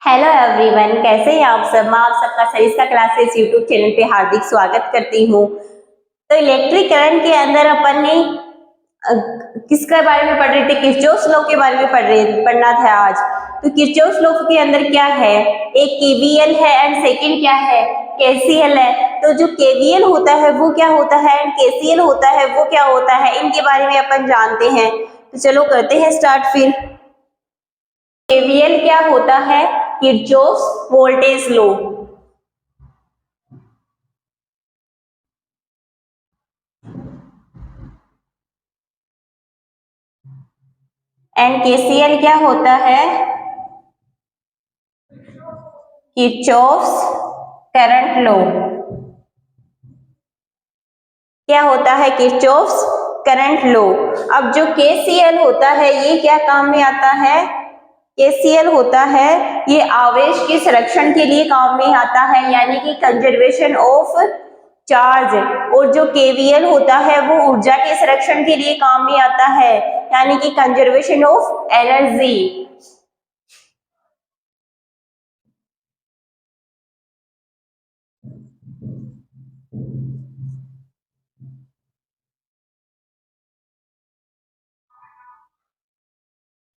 Hello everyone, कैसे हैं आप सब। मैं आप सबका सरिस्का क्लासेस यूट्यूब चैनल पे हार्दिक स्वागत करती हूँ। तो इलेक्ट्रिक करंट के अंदर अपन ने किसके बारे में पढ़ रहे थे? किरचॉफ लॉ के बारे में पढ़ना था आज। तो किरचॉफ लॉ के अंदर क्या है? एक केवीएल है एंड सेकंड क्या है? केसीएल है। तो जो केवीएल होता है वो क्या होता है एंड केसीएल होता है वो क्या होता है, इनके बारे में अपन जानते हैं। तो चलो करते हैं स्टार्ट फिर। केवीएल क्या होता है? Kirchhoff voltage law. And KCL क्या होता है? Kirchhoff's current law. क्या होता है? Kirchhoff's current law. अब जो केसीएल होता है ये क्या काम में आता है? केसीएल होता है ये आवेश के संरक्षण के लिए काम में आता है, यानी कि कंजर्वेशन ऑफ चार्ज। और जो केवीएल होता है वो ऊर्जा के संरक्षण के लिए काम में आता है, यानी कि conservation of energy.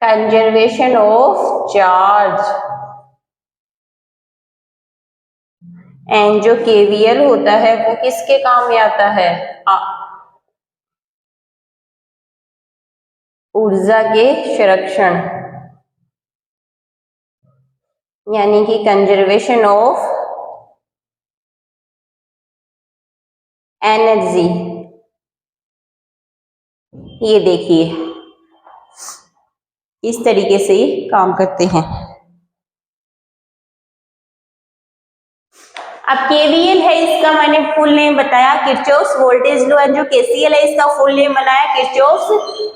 Conservation of charge. And जो केवीएल होता है वो किसके काम में आता है? ऊर्जा के संरक्षण, यानी कि कंजर्वेशन ऑफ एनर्जी। ये देखिए इस तरीके से काम करते हैं। अब केवीएल है, इसका मैंने फुल नेम बताया किरचॉफ्स वोल्टेज लॉ। एंड जो केसीएल है इसका फुल नेम बनाया किरचॉफ्स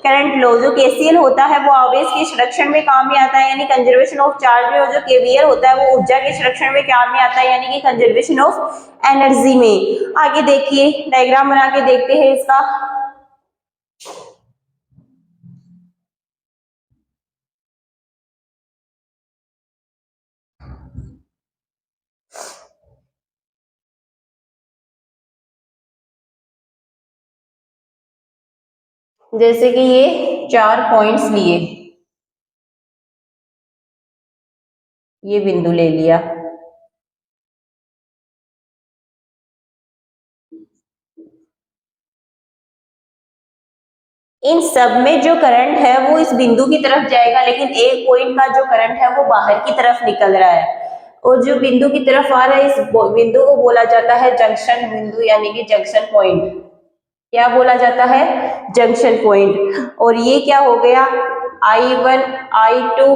करंट लॉ। जो केसीएल होता है वो आवेश के संरक्षण में काम में आता है, यानी कंजर्वेशन ऑफ चार्ज में। और जो केवीएल होता है वो ऊर्जा के संरक्षण में काम में आता है, यानी कि कंजर्वेशन ऑफ एनर्जी में। आगे देखिए डायग्राम बना के देखते हैं इसका। जैसे कि ये 4 पॉइंट्स लिए, ये बिंदु ले लिया। इन सब में जो करंट है वो इस बिंदु की तरफ जाएगा, लेकिन एक पॉइंट का जो करंट है वो बाहर की तरफ निकल रहा है। और जो बिंदु की तरफ आ रहा है इस बिंदु को बोला जाता है जंक्शन बिंदु, यानी कि जंक्शन पॉइंट। क्या बोला जाता है? Junction point. और ये क्या हो गया? I1, I2,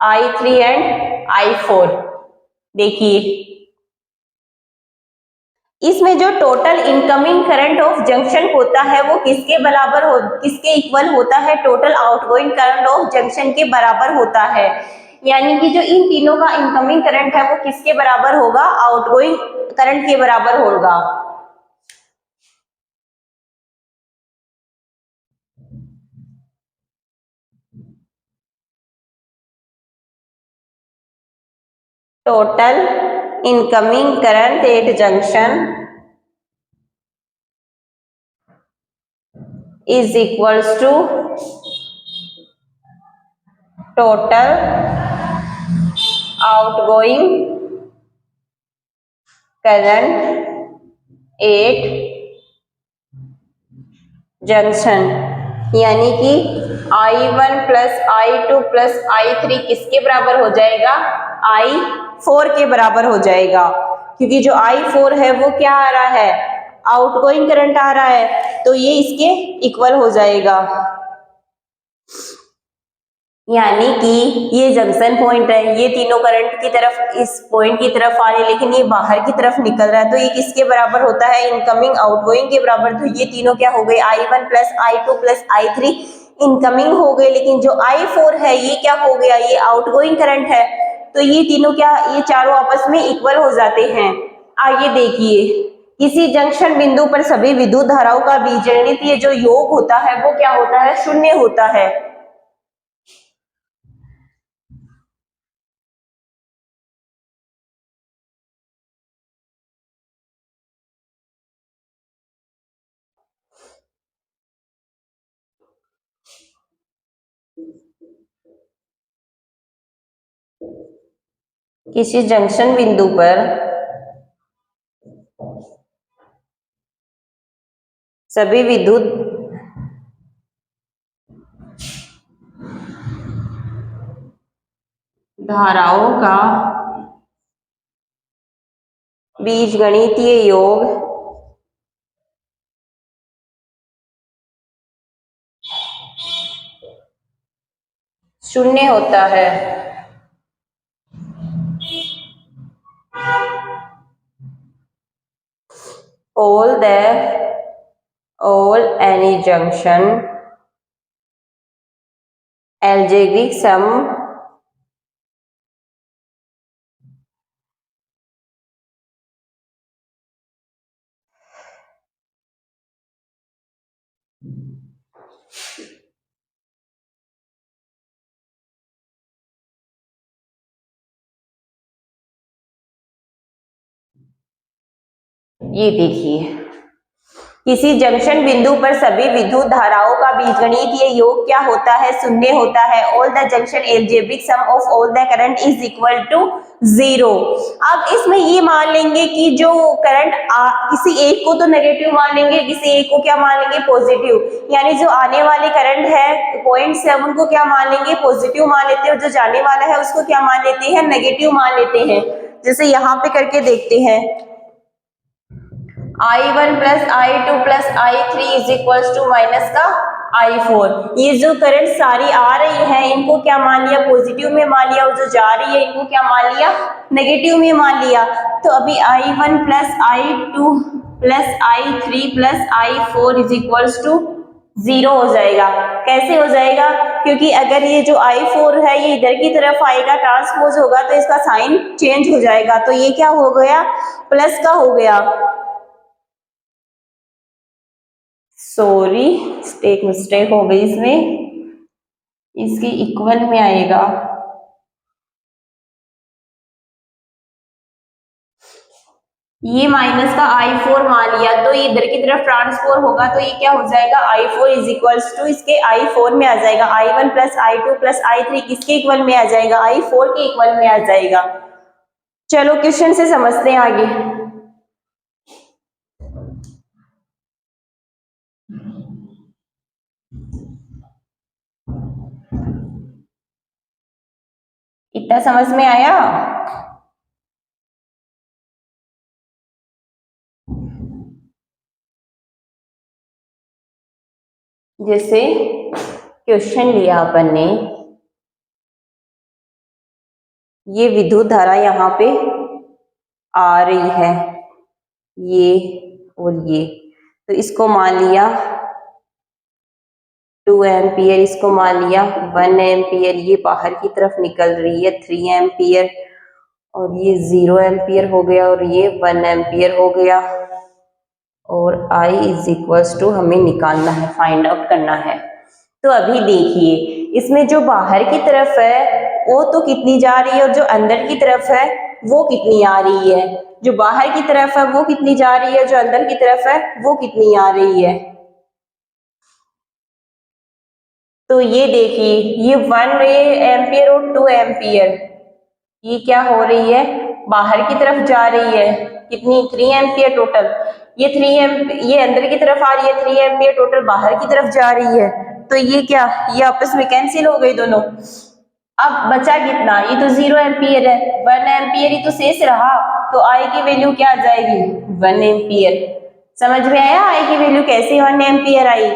I3 and I4। देखिए इसमें जो total incoming current of junction होता है वो किसके इक्वल होता है? Total outgoing current of junction के बराबर होता है। यानी कि जो इन तीनों का इनकमिंग करंट है वो किसके बराबर होगा? आउटगोइंग करंट के बराबर होगा। Total incoming current eight junction is equals to total outgoing current at junction. यानी कि I1 plus I2 plus I3 किसके बराबर हो जाएगा? I4 के बराबर हो जाएगा, क्योंकि जो I4 है वो क्या आ रहा है? आउटगोइंग करंट आ रहा है, तो ये इसके इक्वल हो जाएगा। यानी कि ये जंक्शन पॉइंट है, ये तीनों करंट की तरफ इस पॉइंट की तरफ आ रहे हैं, लेकिन ये बाहर की तरफ निकल रहा है, तो ये किसके बराबर होता है? इनकमिंग आउटगोइंग के बराबर। तो ये तीनों क्या हो गए? I1 plus I2 plus I3 incoming हो गए, लेकिन जो I4 है ये क्या हो गया? ये आउटगोइंग करंट है। तो ये तीनों क्या, ये चारों आपस में इक्वल हो जाते हैं। आगे देखिए, किसी जंक्शन बिंदु पर सभी विद्युत धाराओं का बीजगणित ये जो योग होता है वो क्या होता है? शून्य होता है। किसी जंक्शन बिंदु पर सभी विद्युत धाराओं का बीजगणितीय योग शून्य होता है। all any junction algebraic sum ये देखिए, किसी जंक्शन बिंदु पर सभी विद्युत धाराओं का बीजगणितीय योग क्या होता है? शून्य होता है। All the junction algebraic sum of all the current is equal to 0। अब इसमें ये मान लेंगे कि जो करंट किसी एक को तो नेगेटिव मान लेंगे, किसी एक को क्या मान लेंगे? पॉजिटिव। यानी जो आने वाले करंट है पॉइंट से हम उनको क्या मान लेंगे? पॉजिटिव मान लेते हैं, और जो जाने वाला है उसको क्या मान लेते हैं? नेगेटिव मान लेते हैं। जैसे यहाँ पे करके देखते हैं, I1 plus I2 plus I3 is equals to minus का I4। ये जो करंट सारी आ रही है इनको क्या मान लिया? पॉजिटिव में मान लिया, और जो जा रही है इनको क्या मान लिया? नेगेटिव में मान लिया। तो अभी I1 plus I2 plus I3 plus I4 is equals to 0 हो जाएगा। कैसे हो जाएगा? क्योंकि अगर ये जो I4 है ये इधर की तरफ आएगा, ट्रांसपोज होगा, तो इसका साइन चेंज हो जाएगा। तो ये क्या हो गया? प्लस का हो गया। सॉरी, एक मिस्टेक हो गई इसमें, इसके इक्वल में आएगा। ये माइनस का I4 मान लिया, तो ये इधर की तरफ ट्रांसफर होगा, तो ये क्या हो जाएगा? I4 इज इक्वल्स टू इसके I4 में आ जाएगा। I1 plus I2 plus I3 किसके इक्वल में आ जाएगा? I4 के इक्वल में आ जाएगा। चलो क्वेश्चन से समझते हैं आगे। इतना समझ में आया? जैसे क्वेश्चन लिया अपन ने, ये विद्युत धारा यहाँ पे आ रही है, ये और ये, तो इसको मान लिया 2 एम्पियर, इसको मान लिया 1 एम्पियर, ये बाहर की तरफ निकल रही है 3 एम्पियर, और ये 0 एम्पियर हो गया, और ये 1 एम्पियर हो गया। और I इज इक्वल्स टू हमें निकालना है, फाइंड आउट करना है। तो अभी देखिए, इसमें जो बाहर की तरफ है वो तो कितनी जा रही है, और जो अंदर की तरफ है वो कितनी आ रही है? जो बाहर की तरफ है वो कितनी जा रही है, जो अंदर की तरफ है वो कितनी आ रही है? तो ये देखिए, ये 1 एम्पियर और 2 एम्पियर, ये क्या हो रही है? बाहर की तरफ जा रही है। कितनी? 3 एम्पियर टोटल। ये 3 एम्पियर ये अंदर की तरफ आ रही है, 3 एम्पियर टोटल बाहर की तरफ जा रही है। तो ये क्या, ये आपस में कैंसिल हो गई दोनों। अब बचा कितना? ये तो 0 एम्पियर है, 1 एम्पियर ही तो शेष रहा। तो आई की वैल्यू क्या आ जाएगी? 1 एम्पियर। समझ में आया आई की वैल्यू कैसे 1 एम्पियर आई?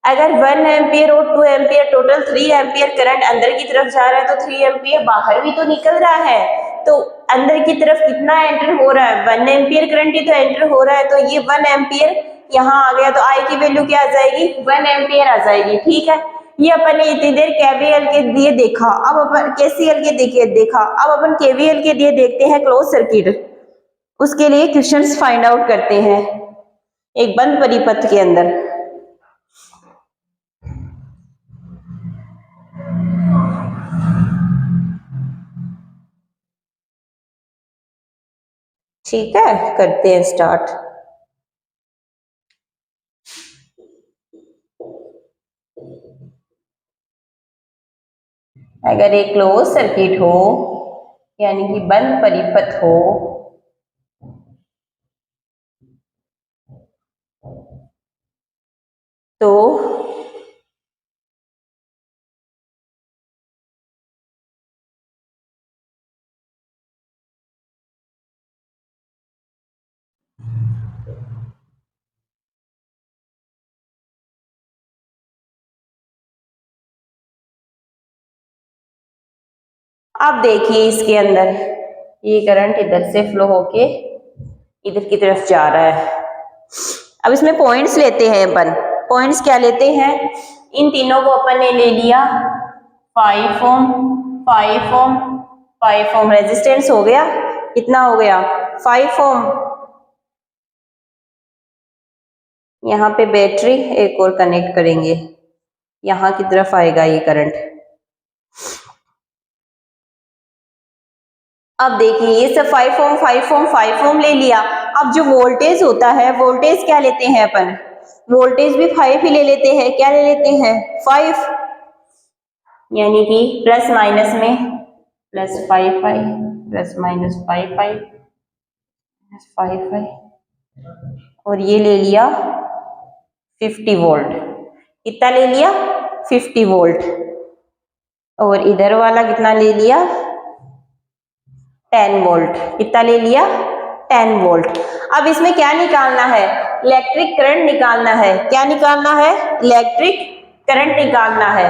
अगर 1 एम्पियर और 2 एम्पियर टोटल 3 एम्पियर करंट अंदर की तरफ जा रहा है, तो 3 एम्पियर बाहर भी तो निकल रहा है। तो अंदर की तरफ कितना एंटर हो रहा है? 1 एम्पियर करंट ही तो एंटर हो रहा है। तो ये 1 एम्पियर यहाँ आ गया, तो आई की वैल्यू क्या आ जाएगी? 1 एम्पियर आ जाएगी। ठीक है, ये अपन ने इतनी देर केवीएल के लिए देखा, अब अपन केसीएल के देखा, अब अपन केवीएल के लिए देखते हैं क्लोज सर्किट। उसके लिए क्वेश्चंस फाइंड आउट करते हैं एक बंद परिपथ के अंदर। ठीक है, करते हैं स्टार्ट। अगर एक क्लोज सर्किट हो यानी कि बंद परिपथ हो तो अब देखिए इसके अंदर ये करंट इधर से फ्लो होके इधर की तरफ जा रहा है। अब इसमें पॉइंट्स लेते हैं अपन। पॉइंट्स क्या लेते हैं, इन तीनों को अपन ने ले लिया 5 ओम 5 ओम 5 ओम। रेजिस्टेंस हो गया, कितना हो गया 5 ओम। यहाँ पे बैटरी एक और कनेक्ट करेंगे, यहाँ की तरफ आएगा ये करंट। अब देखिए ये सब 5 ओम 5 ओम 5 ओम ले लिया। अब जो वोल्टेज होता है, वोल्टेज क्या लेते हैं अपन, वोल्टेज भी 5 ही ले लेते हैं। क्या ले लेते हैं 5, यानी कि प्लस माइनस में प्लस 5 5 प्लस माइनस 5 5 5 5 और ये ले लिया 50 वोल्ट। कितना ले लिया 50 वोल्ट। और इधर वाला कितना ले लिया 10 वोल्ट। कितना ले लिया 10 वोल्ट। अब इसमें क्या निकालना है, इलेक्ट्रिक करंट निकालना है। क्या निकालना है, इलेक्ट्रिक करंट निकालना है।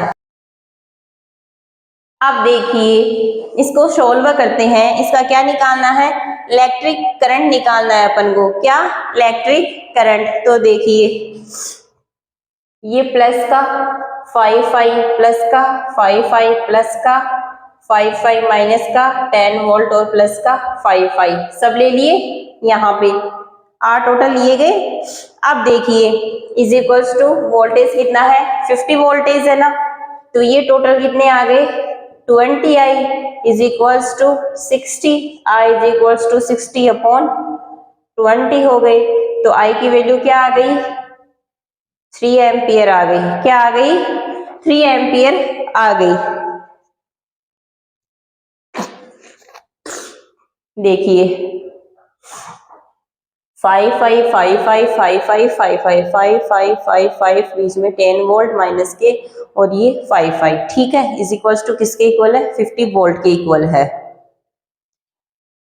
अब देखिए इसको सोल्व करते हैं। इसका क्या निकालना है, इलेक्ट्रिक करंट निकालना है अपन को। क्या, इलेक्ट्रिक करंट। तो देखिए ये प्लस का 5 5 प्लस का 5 5 प्लस का 5 5 माइनस का 10 वोल्ट और प्लस का 5 5 सब ले लिए। यहाँ पे 8 टोटल लिए गए। अब देखिए इज इक्वल्स टू वोल्टेज कितना है 50 वोल्टेज है ना, तो ये टोटल कितने आ गए 20 I is equals to 60। I is equals to 60 upon 20 हो गई। तो आई की वैल्यू क्या आ गई 3 एम्पियर आ गई। क्या आ गई 3 एम्पियर आ गई। देखिए 5 5 5 5 5 5 5 5 5 5 5 5 बीच में 10 वोल्ट माइनस के और ये 5 5 ठीक है, इज इक्वल्स टू किसके इक्वल है 50 वोल्ट के इक्वल है।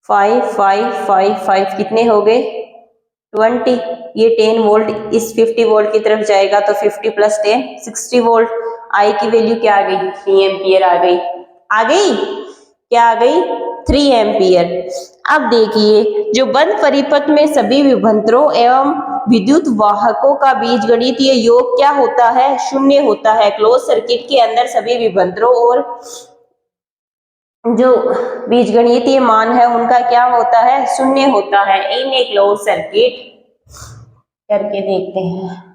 5 5 5 5 कितने हो गए 20। ये 10 वोल्ट इस 50 वोल्ट की तरफ जाएगा तो 50 प्लस 10 60 वोल्ट। आई की वैल्यू क्या आ गई 3 एम्पियर आ गई। आ गई, क्या आ गई 3 एम्पियर। अब देखिए जो बंद परिपथ में सभी विभवांतरों एवं विद्युत वाहकों का बीजगणितीय योग क्या होता है, शून्य होता है। क्लोज सर्किट के अंदर सभी विभवांतरों और जो बीजगणितीय मान है उनका क्या होता है, शून्य होता है। इन ए क्लोज सर्किट करके देखते हैं।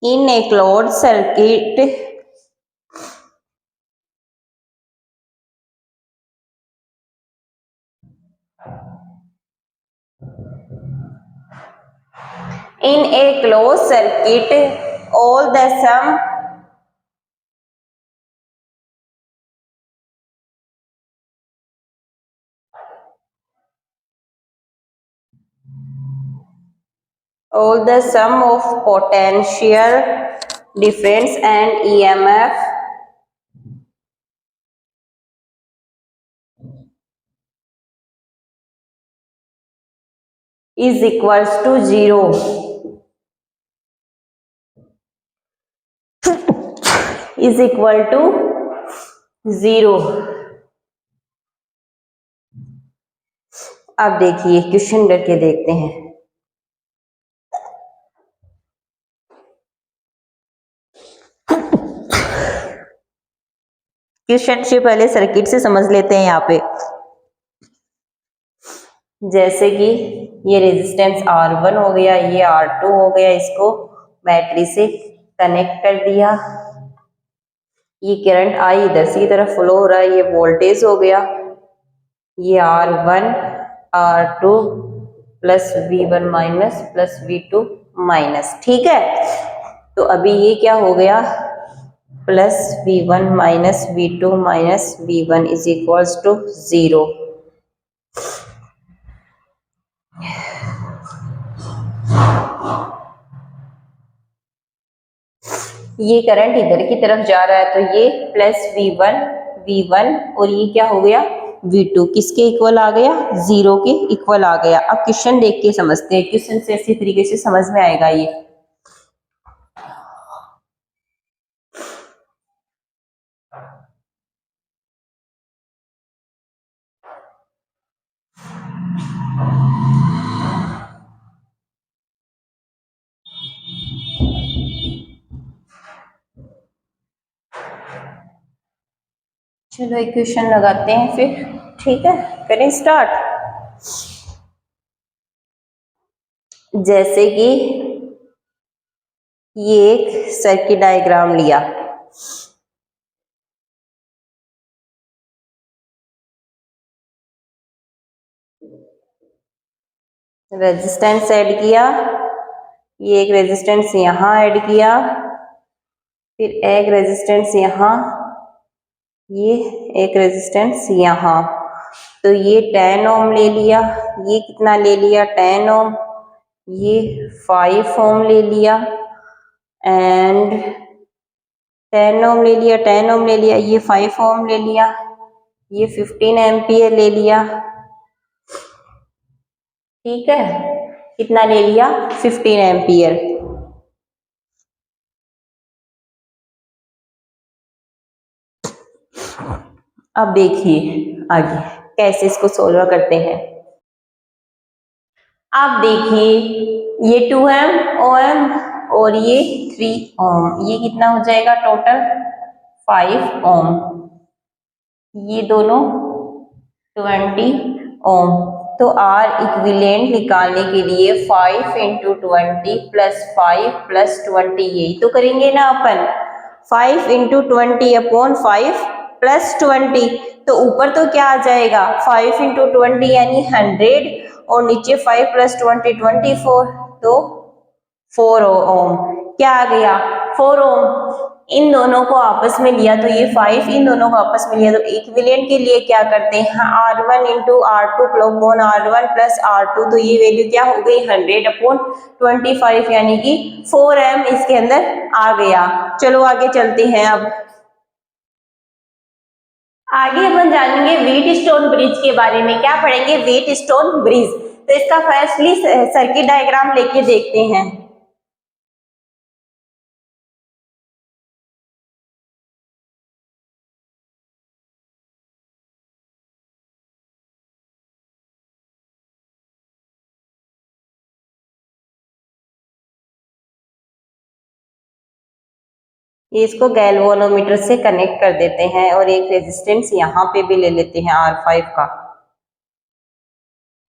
In a close circuit in a closed circuit all the sum of potential difference and EMF is equals to 0 is equal to 0। अब देखिए क्वेश्चन करके देखते हैं। क्वेश्चन से पहले सर्किट से समझ लेते हैं। यहाँ पे जैसे कि ये रेजिस्टेंस R1 हो गया, ये R2 हो गया, इसको बैटरी से कनेक्ट कर दिया। ये करंट आई इधर से की तरफ फ्लो हो रहा है, ये वोल्टेज हो गया, ये R1 R2 plus V1 minus plus V2 minus. ठीक है, तो अभी ये क्या हो गया, plus V1 minus V2 minus V1 is equals to 0। ये करंट इधर की तरफ जा रहा है, तो ये प्लस V1 और ये क्या हो गया V2, किसके इक्वल आ गया, 0 के इक्वल आ गया। अब क्वेश्चन देख के समझते हैं, क्वेश्चन से इसी तरीके से समझ में आएगा ये। चलो एक क्वेश्चन लगाते हैं फिर, ठीक है, करें स्टार्ट। जैसे कि ये एक सर्किट डायग्राम लिया, रेजिस्टेंस ऐड किया, ये एक रेजिस्टेंस यहाँ ऐड किया, फिर एक रेजिस्टेंस यहाँ, ये एक रेजिस्टेंस यहाँ, तो ये 10 ओम ले लिया, ये कितना ले लिया 10 ओम, ये 5 ओम ले लिया एंड 10 ओम ले लिया, 10 ओम ले लिया, ये 5 ओम ले लिया, ये 15 एम्पियर ले लिया। ठीक है, कितना ले लिया 15 एम्पियर। अब देखिए आगे कैसे इसको सोल्व करते हैं। आप देखिए ये 2 ओम और ये 3 ओम, ये कितना हो जाएगा टोटल 5 ओम, ये दोनों 20 ओम। तो आर इक्विवेलेंट निकालने के लिए 5 इंटू 20 प्लस 5 प्लस 20, यही तो करेंगे ना अपन, 5 इंटू 20 अपॉन 5 प्लस 20, तो ऊपर तो क्या आ जाएगा 5 इंटू 20 यानी 100 और नीचे 5 प्लस 20 24, तो 4 ओम। क्या आ गया 4 ओम। इन दोनों को आपस में लिया तो ये 5, इन दोनों को आपस में लिया तो इक्विवेलेंट के लिए क्या करते हैं, R1 into R2 upon R1 plus R2, तो ये वैल्यू क्या हो गई 100 अपॉन 25 यानी कि 4 एम इसके अंदर आ गया। चलो आगे चलते हैं। अब आगे अपन जानेंगे व्हीटस्टोन ब्रिज के बारे में। क्या पढ़ेंगे, व्हीटस्टोन ब्रिज। तो इसका फर्स्टली सर्किट डायग्राम लेके देखते हैं। ये इसको गैल्वेनोमीटर से कनेक्ट कर देते हैं और एक रेजिस्टेंस यहाँ पे भी ले लेते हैं R5 का।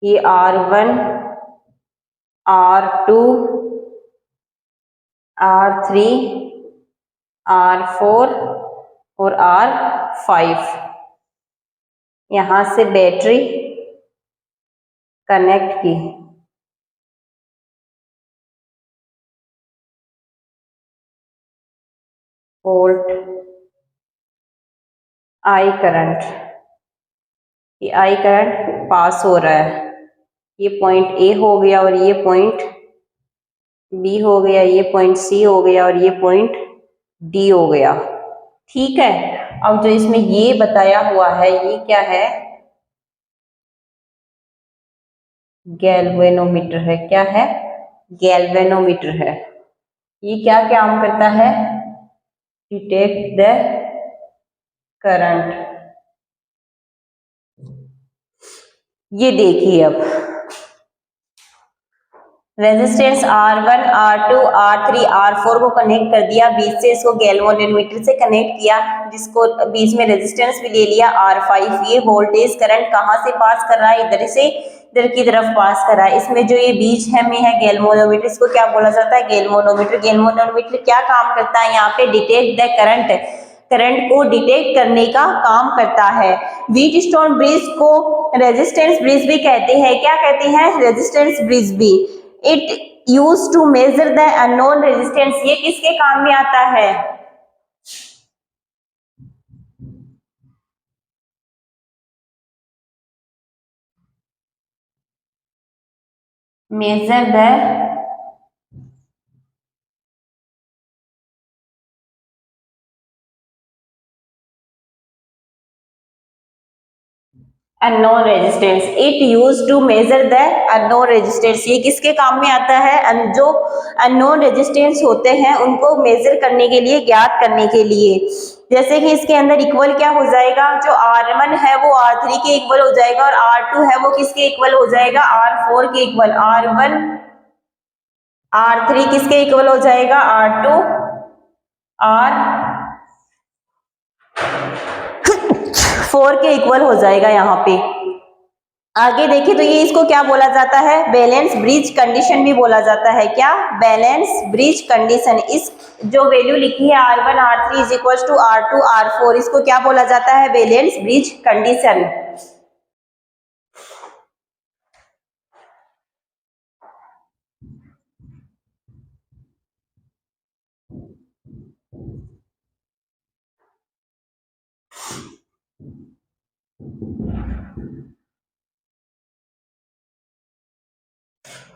ये R1 R2 R3 R4 और R5, यहाँ से बैटरी कनेक्ट की। वोल्ट आई करंट, ये आई करंट पास हो रहा है, ये पॉइंट ए हो गया और ये पॉइंट बी हो गया, ये पॉइंट सी हो गया और ये पॉइंट डी हो गया। ठीक है, अब जो इसमें ये बताया हुआ है ये क्या है, गैल्वेनोमीटर है। क्या है, गैल्वेनोमीटर है। ये क्या काम करता है, डिटेक्ट द करंट। ये देखिए अब resistance R1, R2, R3, R4 को कनेक्ट कर दिया बीच से, इसको गैल्वेनोमीटर से कनेक्ट किया, जिसको बीच में रेजिस्टेंस भी ले लिया R5। ये वोल्टेज करंट कहाँ से पास कर रहा है, इधर से इधर की तरफ पास कर रहा है। इसमें जो ये बीच है में है गैल्वेनोमीटर, इसको क्या बोला जाता है, गैल्वेनोमीटर। गैल्वेनोमीटर क्या काम करता है, यहाँ पे डिटेक्ट द करंट, करंट को डिटेक्ट करने का काम करता है। व्हीटस्टोन ब्रिज को रेजिस्टेंस ब्रिज भी कहते हैं, क्या कहते हैं, रेजिस्टेंस ब्रिज भी। It use to measure the unknown resistance, ये किसके काम में आता है, measure the unknown resistance. It use to measure the unknown resistance, ये किसके काम में आता है, जो अननोन रेजिस्टेंस होते हैं उनको मेजर करने के लिए, ज्ञात करने के लिए। जैसे कि इसके अंदर इक्वल क्या हो जाएगा, जो R1 है वो R3 के इक्वल हो जाएगा, और R2 है वो किसके इक्वल हो जाएगा, R4 के इक्वल। R1 R3 किसके इक्वल हो जाएगा, R2 R4 के इक्वल हो जाएगा यहाँ पे। आगे देखें तो ये इसको क्या बोला जाता है, बैलेंस ब्रिज कंडीशन भी बोला जाता है। क्या, बैलेंस ब्रिज कंडीशन। इस जो वैल्यू लिखी है R1 R3 is equal to R2 R4, इसको क्या बोला जाता है, बैलेंस ब्रिज कंडीशन।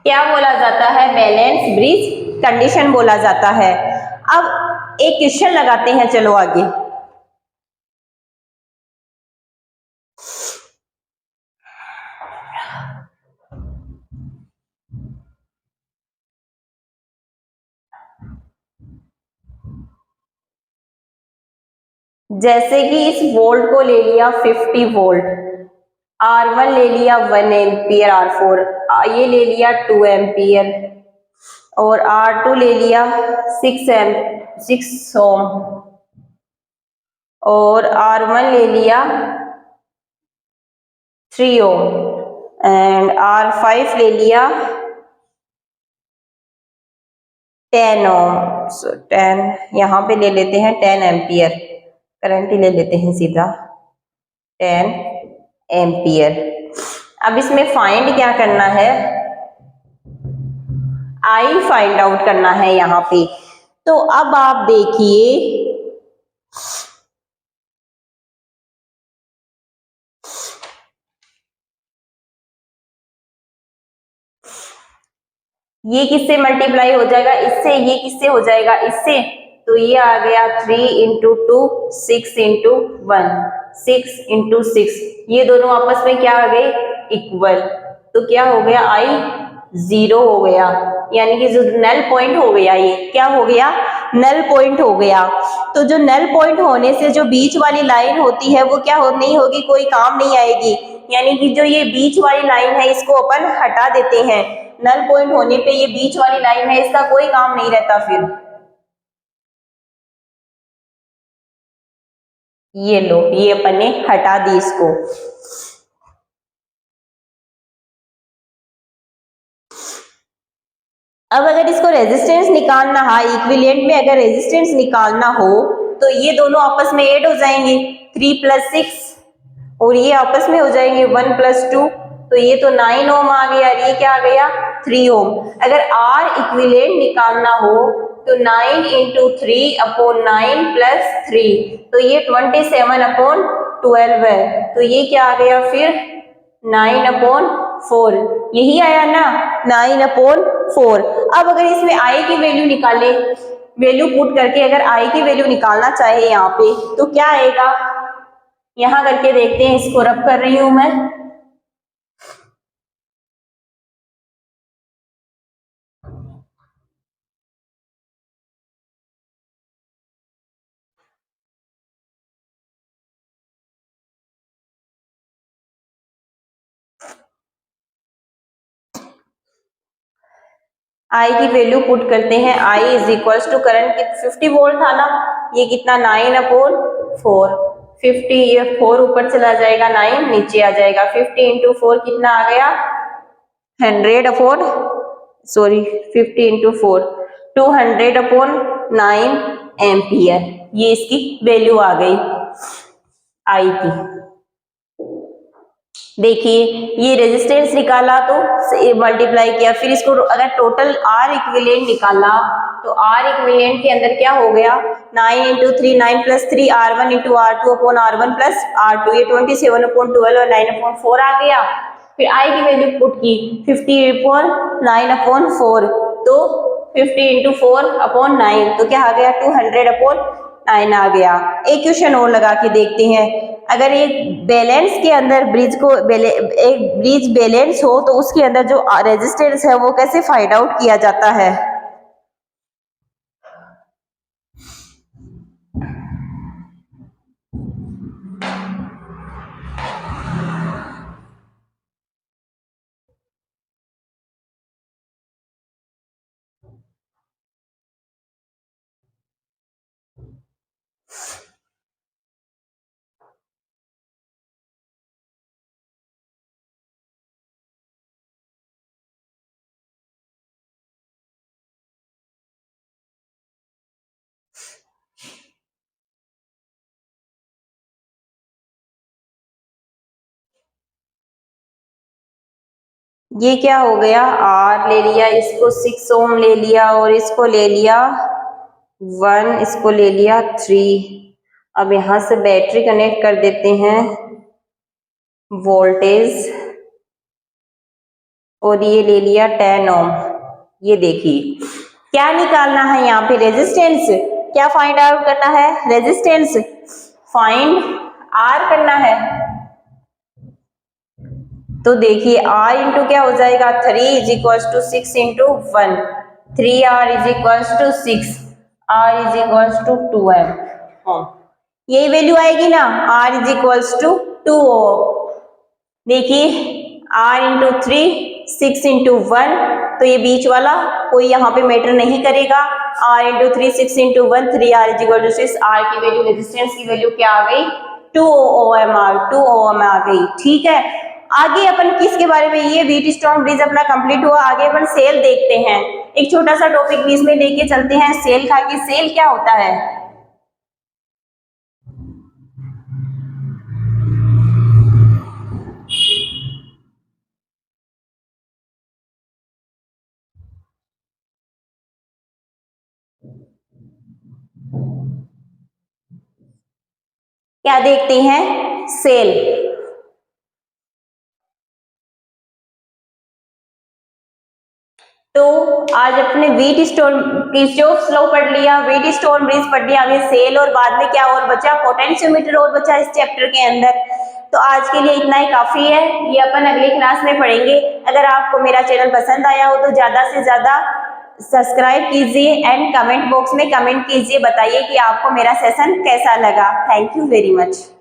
क्या बोला जाता है, बैलेंस ब्रिज कंडीशन बोला जाता है। अब एक क्वेश्चन लगाते हैं, चलो आगे। जैसे कि इस वोल्ट को ले लिया 50 वोल्ट, R1 ले लिया 1 एम्पियर, R4 ये ले लिया 2 एम्पियर, और R2 ले लिया 6 ओम, और R1 ले लिया 3 ओम, एंड R5 ले लिया 10 ओम। सो 10 यहाँ पे ले लेते हैं 10 एम्पियर, करंट ही ले लेते हैं सीधा 10 एम्पियर। अब इसमें फाइंड क्या करना है, आई फाइंड आउट करना है यहाँ पे। तो अब आप देखिए, ये किससे मल्टीप्लाई हो जाएगा, इससे, ये किससे हो जाएगा, इससे। तो ये आ गया 3 इंटू 2 6 इंटू 1, 6 इंटू 6, ये दोनों आपस में क्या आ गए, इक्वल। तो क्या हो गया, आई 0 हो गया, यानी कि जो नल पॉइंट हो गया, ये क्या हो गया, नल पॉइंट हो गया। तो जो नल पॉइंट होने से जो बीच वाली लाइन होती है वो क्या हो नहीं होगी, कोई काम नहीं आएगी। यानी कि जो ये बीच वाली लाइन है इसको अपन हटा देते हैं, नल पॉइंट होने पे ये बीच वाली लाइन है इसका कोई काम नहीं रहता फिर। ये लो, ये अपन ने हटा दी इसको। अब अगर इसको रेजिस्टेंस निकालना है, इक्विवेलेंट में अगर रेजिस्टेंस निकालना हो तो ये दोनों आपस में ऐड हो जाएंगे, 3 + 6, और ये आपस में हो जाएंगे 1 + 2, तो ये तो 9 ओम आ गया, और ये क्या आ गया, 3 ओम। अगर आर इक्विवेलेंट निकालना हो तो 9 इंटू 3 अपॉन 9 + 3, तो ये 27/12 है, तो ये क्या आ गया फिर 9/4, यही आया ना, 9/4। अब अगर इसमें आई की वैल्यू निकाले, वैल्यू पुट करके अगर आई की वैल्यू निकालना चाहे यहाँ पे तो क्या आएगा, यहां करके देखते हैं, इसको रब कर रही हूं मैं। आई की वैल्यू पुट करते हैं, I is equals to current 50 volt था ना, ये कितना 9/4, 50 ये 4 ऊपर चला जाएगा, 9 नीचे आ जाएगा, 50 इंटू 4 कितना आ गया 50 इंटू 4 200/9 एम्पियर, ये इसकी वैल्यू आ गई आई की। देखिए ये रेजिस्टेंस निकाला तो मल्टीप्लाई किया, फिर इसको अगर टोटल आर इक्विवेलेंट निकाला तो आर इक्विवेलेंट के अंदर क्या हो गया 9 into 3 9 plus 3 R1 into R2 upon R1 plus R2, ये 27/12 और 9/4 आ गया। फिर आई की वैल्यू पुट की 50/9/4, तो 50 इंटू 4/9 तो क्या आ गया 200/9 आ गया। एक क्वेश्चन और लगा के देखते हैं, अगर एक बैलेंस के अंदर ब्रिज को एक ब्रिज बैलेंस हो तो उसके अंदर जो रेजिस्टेंस है वो कैसे फाइंड आउट किया जाता है। ये क्या हो गया R ले लिया, इसको 6 ओम ले लिया और इसको ले लिया 1, इसको ले लिया 3। अब यहां से बैटरी कनेक्ट कर देते हैं, वोल्टेज, और ये ले लिया 10 ओम। ये देखिए क्या निकालना है यहाँ पे रेजिस्टेंस, क्या फाइंड आउट करना है रेजिस्टेंस, फाइंड आर करना है। तो देखिए R इंटू क्या हो जाएगा 3 is equals to 6 into 1, 3R is equals to 6, R is equals to 2M। यही वैल्यू आएगी ना, R is equals to 2 ohm. देखिए R इंटू 3 6 इंटू 1, तो ये बीच वाला कोई यहाँ पे मैटर नहीं करेगा, R into 3 6 into 1 3R is equal to 6। R की वैल्यू रेजिस्टेंस की वैल्यू क्या आ गई 2 ओम, 2 ओम आ गई। ठीक है, आगे अपन किसके बारे में, ये व्हीटस्टोन ब्रिज अपना कंप्लीट हुआ, आगे अपन सेल देखते हैं। एक छोटा सा टॉपिक बीच में लेके चलते हैं, सेल का, कि सेल क्या होता है। क्या देखते हैं सेल। तो आज अपने व्हीटस्टोन किरचॉफ्स लॉ पढ़ लिया, व्हीटस्टोन ब्रिज पढ़ लिया, आगे सेल, और बाद में क्या और बचा पोटेंशियोमीटर और बचा इस चैप्टर के अंदर। तो आज के लिए इतना ही काफी है, ये अपन अगली क्लास में पढ़ेंगे। अगर आपको मेरा चैनल पसंद आया हो तो ज्यादा से ज्यादा सब्सक्राइब कीजिए एंड कमेंट बॉक्स में कमेंट कीजिए, बताइए कि आपको मेरा सेशन कैसा लगा। Thank you very much.